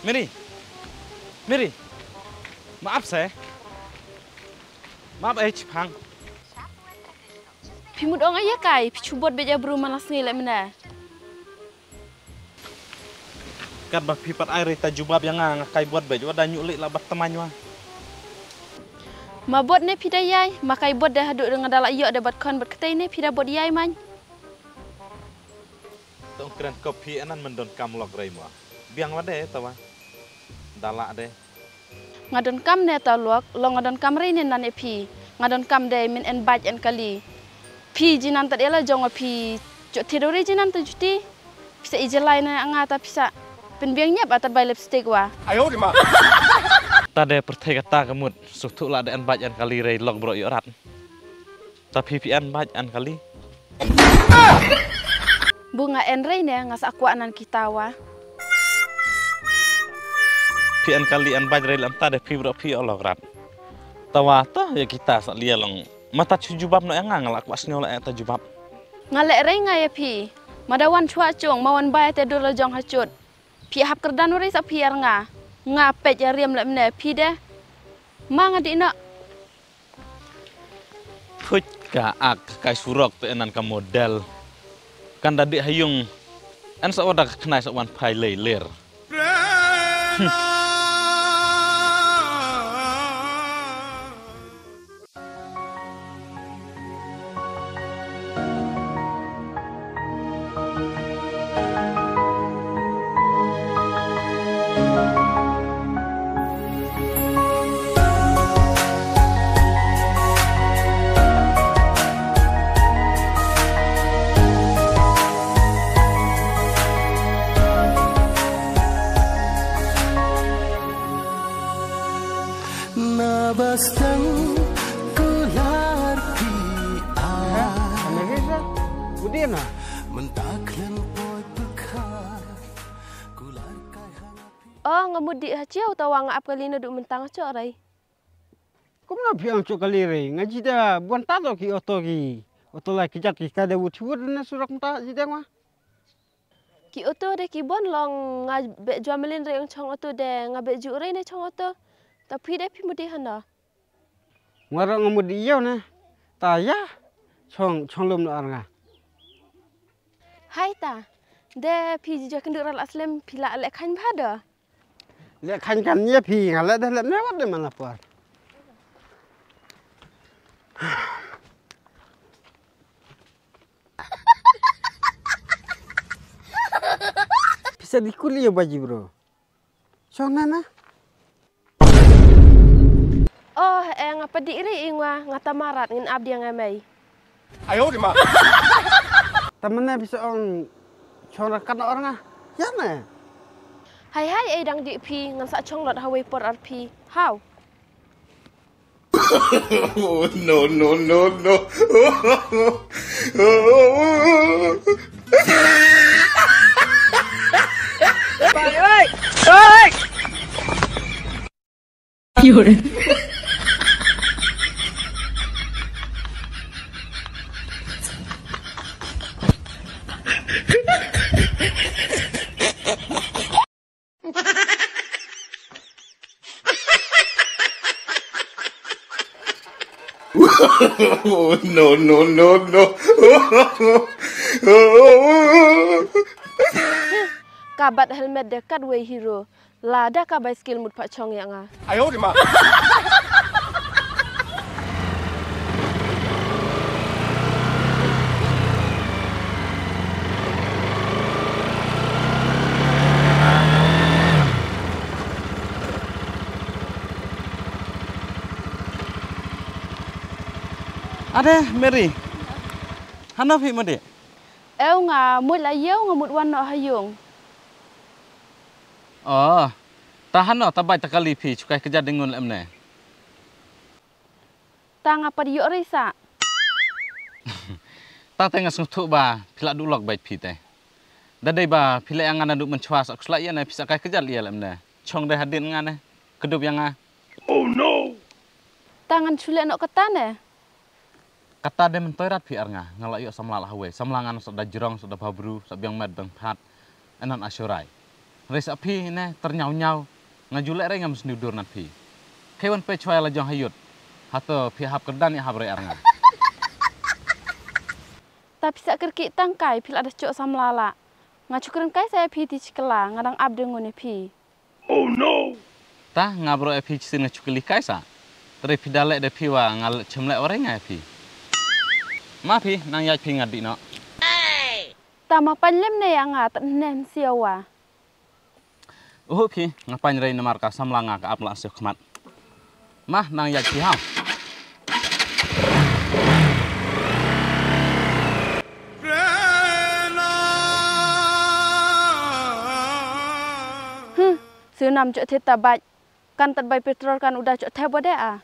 Mary, Mary, maaf saya. Maaf Cipang. Pimud ong ayah kai, pichubot beja berumah nasni lek mana. Kan bah pipat air ta jubab yang ngakai buat baju ada nyulik lah bat temannya. Mabot ne pidayai, makai bot dah haduk dengan dalak yok dah bat kon bat ketai ne pida bot yai man. Tung keren kopi anan mendon kam log raimwa. Biang wade tawa. Dalak deh. Ngadon kam ne ta lok, lo ngadon kam rin nan epi. Ngadon kam de min en baj en kali. Pi jinan ta dela jong pi jok tidore jinan ta juti. Bisa ijelai na anga ta bisa. Penbiang nyap atat bay lipstick wa. Ayo di mak. Tade pertai kata kemud sutuk lah an baj an kali rei log bro yorat. Tapi pian baj an kali. Bunga en rei ne ngas aku anan kita wa. Pian kali an baj rei lam tade pi bro pi olograt. Tawa ta ya kita sak lia long mata jubab no yang ngalak wasnyo la ta jubab. Ngalek rei ngai pi. Madawan chua chong mawan bay te dolo jong hacut. Pi hap kerdan uri sa piar nga pej riam lek mene pi de. Ma ngadi nak. Puj ka ak kai surok te enan ka model. Kan dadi hayung an sa oda kenai sa wan pai ler. Nabastang kular pi Budi na. mentaklan boy bekar kular kai hanapi. Oh ngemudi haciau tawa ngap kali na duk mentang cok rai. Kum na piang cok kali re. Ngaji dah buan tato ki oto ki. Oto lah kijat ki kada wuchur na surak mta jida ma. Ki oto de ki bon long ngabe juamelin re yang chong oto de ngabe ju re ne chong oto. Tapi de pi mudi hana. Ngarang ngamudi iyo na. Ta ya. Chong lum na aranga. Hai ta. De pi jija kendur al aslem pila alek kan bada. Lek kan kan nya pi ngala dah lek lewat de mana puar. Bisa dikuli ya baji bro. Chong na. Oh ngapa di ri ingwa ngata marat ngin abdi yang amai. Ayo di mak. Temennya bisa on corakan orang ah. Ya na. Hai dang di pi ngan sak chong lot hawai por arpi. How? Oh no. Bye ơi. Ơi. Yun. Oh no. Kabat helmet dekat way hero. Lada ka bicycle mut pak chong yang ah. Ayo di mak. Ada Mary. Hana pi made. Mut la mut wan no hayung. Oh. Tahan no tabai takali pi cukai kerja dengan lemne. Tang apa di yok risa? Ta tengah sutuk ba pila dulok baik pi teh. Dadai ba pila yang ngana duk mencuas aku selai na bisa kai kerja lia lemne. Chong deh hadir ngana kedup yang Oh no. Tangan sulit nok ketan kata dia mentoirat pi arnga ngalak yuk samla hawe samlangan sudah jerong sudah babru sabiang med bang pat enan asyurai res api ne ternyau-nyau ngajulek re ngam snidur nat pi. Kewan pe chwai la jong hayut. Hato pi hap kerdan ya habre arnga. Tapi sak kerki tangkai pil ada cok samlala. Ngacukren kai saya pi ti cikela ngadang abde ngone pi. Oh no! Ta ngabro api cisin ngacukeli kaisa. Tere pi dalek de pi wa ngal chemlek orang api. Ma pi nang yai pi ngadi no. Tama panlem ne yang ngat nen siawa. Pi ngapain rei namar ka samlanga ka apla asih khmat. Mah nang yai pi ha. Senam cok theta baj. Kan tat bay petrol kan udah cok teh bode ah.